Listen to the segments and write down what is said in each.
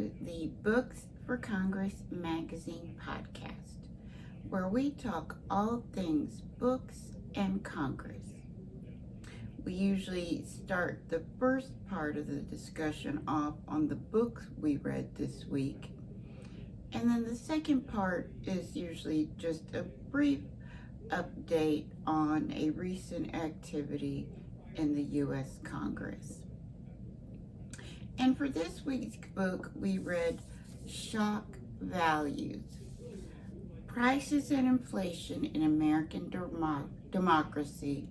to the Books for Congress magazine podcast, where we talk all things books and Congress. We usually start the first part of the discussion off on the books we read this week, and then the second part is usually just a brief update on a recent activity in the U.S. Congress. And for this week's book, we read Shock Values, Prices and Inflation in American Democracy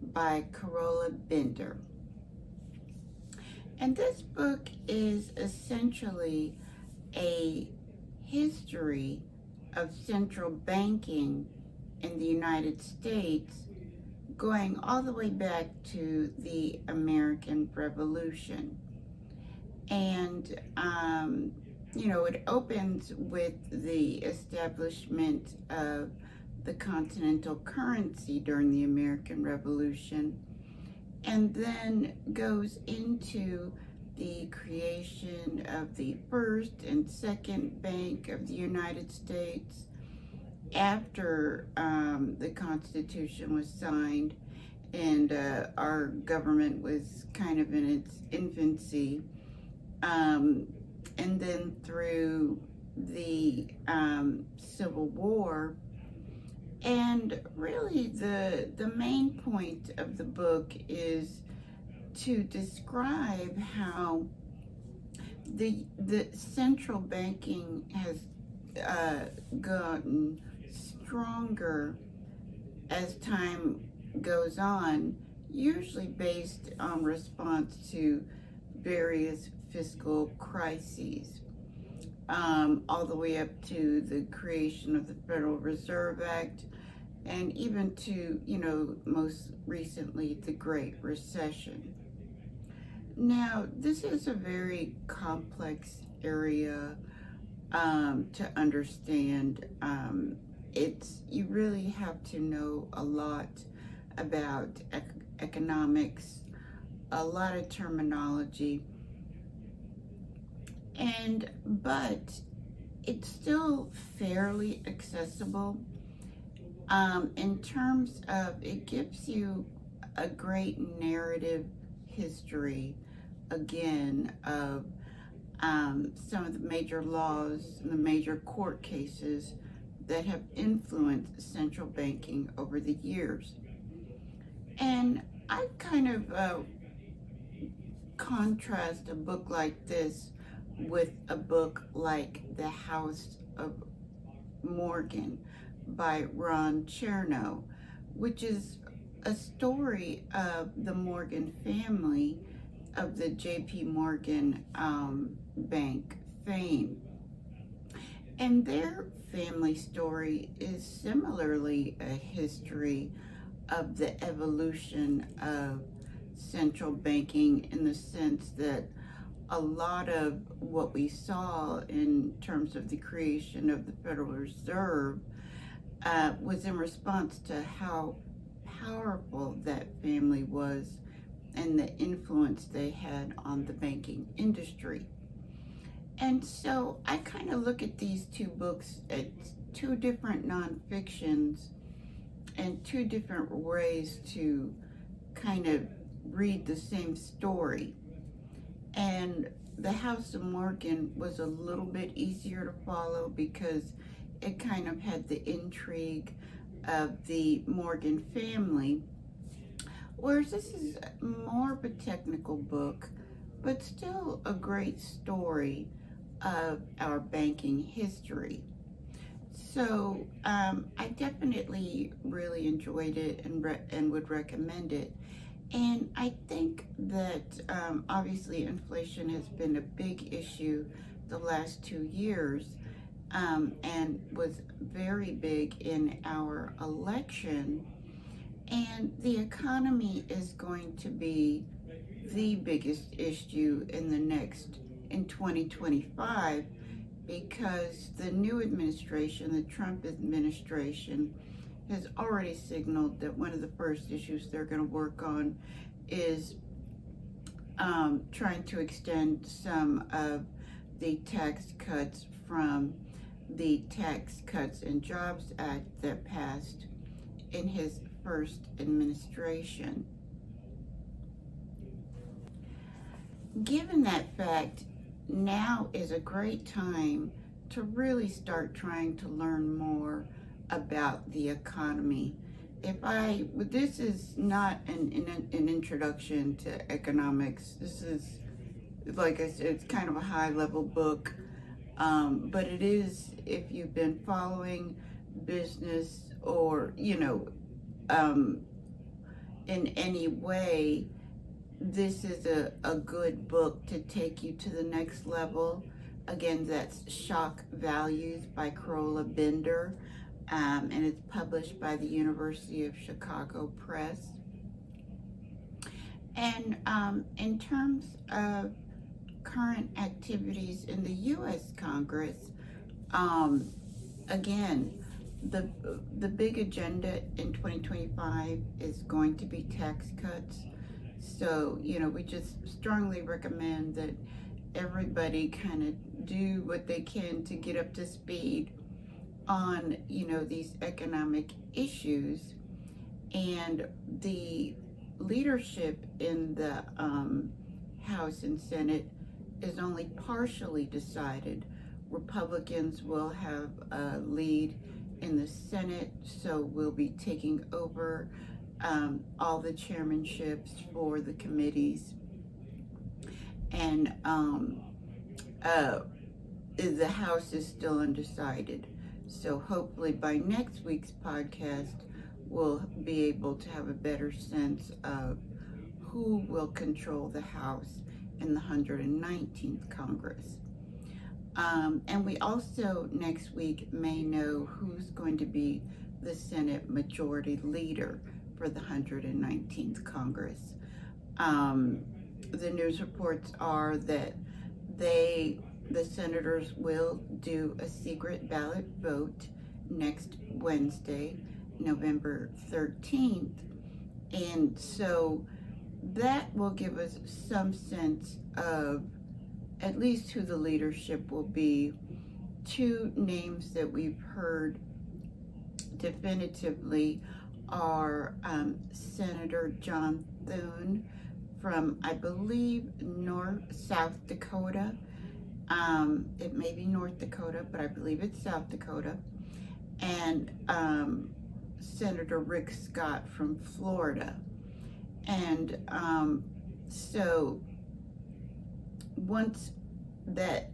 by Carola Bender. And this book is essentially a history of central banking in the United States going all the way back to the American Revolution. And, it opens with the establishment of the continental currency during the American Revolution, and then goes into the creation of the first and second Bank of the United States after the Constitution was signed and our government was kind of in its infancy. And then through the Civil War. And really the main point of the book is to describe how the central banking has gotten stronger as time goes on, usually based on response to various fiscal crises, all the way up to the creation of the Federal Reserve Act, and even to, most recently, the Great Recession. Now, this is a very complex area to understand. You really have to know a lot about economics, a lot of terminology, but it's still fairly accessible in terms of it gives you a great narrative history, again, of some of the major laws and the major court cases that have influenced central banking over the years. And I kind of contrast a book like this with a book like The House of Morgan by Ron Chernow, which is a story of the Morgan family of the J.P. Morgan Bank fame. And their family story is similarly a history of the evolution of central banking, in the sense that a lot of what we saw in terms of the creation of the Federal Reserve was in response to how powerful that family was and the influence they had on the banking industry. And so I kind of look at these two books as two different nonfictions and two different ways to kind of read the same story. And The House of Morgan was a little bit easier to follow because it kind of had the intrigue of the Morgan family, whereas this is more of a technical book, but still a great story of our banking history. So I definitely really enjoyed it and would recommend it. And I think that obviously inflation has been a big issue the last 2 years, and was very big in our election. And the economy is going to be the biggest issue in 2025, because the new administration, the Trump administration, has already signaled that one of the first issues they're going to work on is trying to extend some of the tax cuts from the Tax Cuts and Jobs Act that passed in his first administration. Given that fact, now is a great time to really start trying to learn more about the economy. This is not an introduction to economics. This is, like I said, it's kind of a high-level book, but it is, if you've been following business or, in any way, this is a good book to take you to the next level. Again, that's Shock Values by Carola Bender, and it's published by the University of Chicago Press. And in terms of current activities in the U.S. Congress, again, the big agenda in 2025 is going to be tax cuts. So, we just strongly recommend that everybody kind of do what they can to get up to speed on, these economic issues. And the leadership in the House and Senate is only partially decided. Republicans will have a lead in the Senate, so we'll be taking over all the chairmanships for the committees. And the House is still undecided. So hopefully by next week's podcast, we'll be able to have a better sense of who will control the House in the 119th Congress. And we also next week may know who's going to be the Senate Majority Leader for the 119th Congress. The news reports are that the senators will do a secret ballot vote next Wednesday, November 13th. And so that will give us some sense of at least who the leadership will be. Two names that we've heard definitively are Senator John Thune from, I believe, South Dakota. It may be North Dakota, but I believe it's South Dakota. And Senator Rick Scott from Florida. And so once that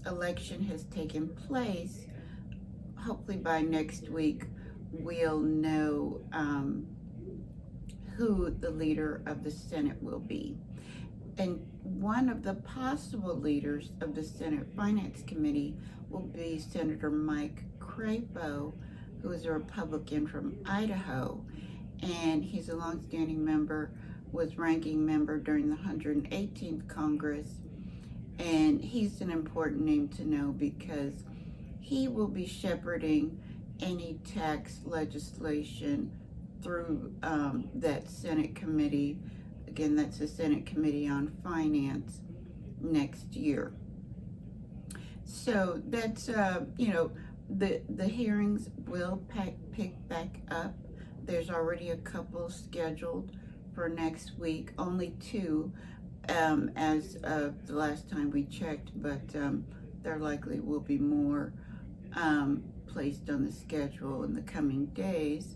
election has taken place, hopefully by next week, we'll know who the leader of the Senate will be. And one of the possible leaders of the Senate Finance Committee will be Senator Mike Crapo, who is a Republican from Idaho. And he's a longstanding member, was ranking member during the 118th Congress. And he's an important name to know because he will be shepherding any tax legislation through that Senate committee. Again, that's the Senate Committee on Finance next year. So that's, the hearings will pick back up. There's already a couple scheduled for next week, only two as of the last time we checked, but there likely will be more placed on the schedule in the coming days.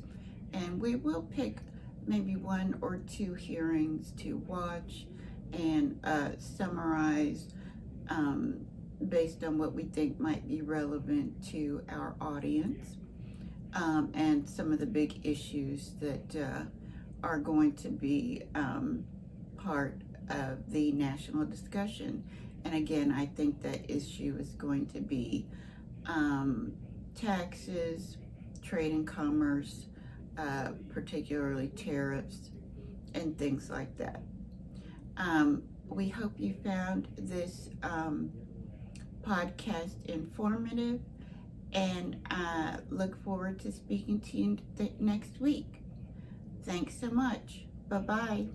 And we will pick maybe one or two hearings to watch and summarize based on what we think might be relevant to our audience, and some of the big issues that are going to be part of the national discussion. And again, I think that issue is going to be taxes, trade and commerce, particularly tariffs and things like that. We hope you found this podcast informative, and look forward to speaking to you next week. Thanks so much. Bye-bye.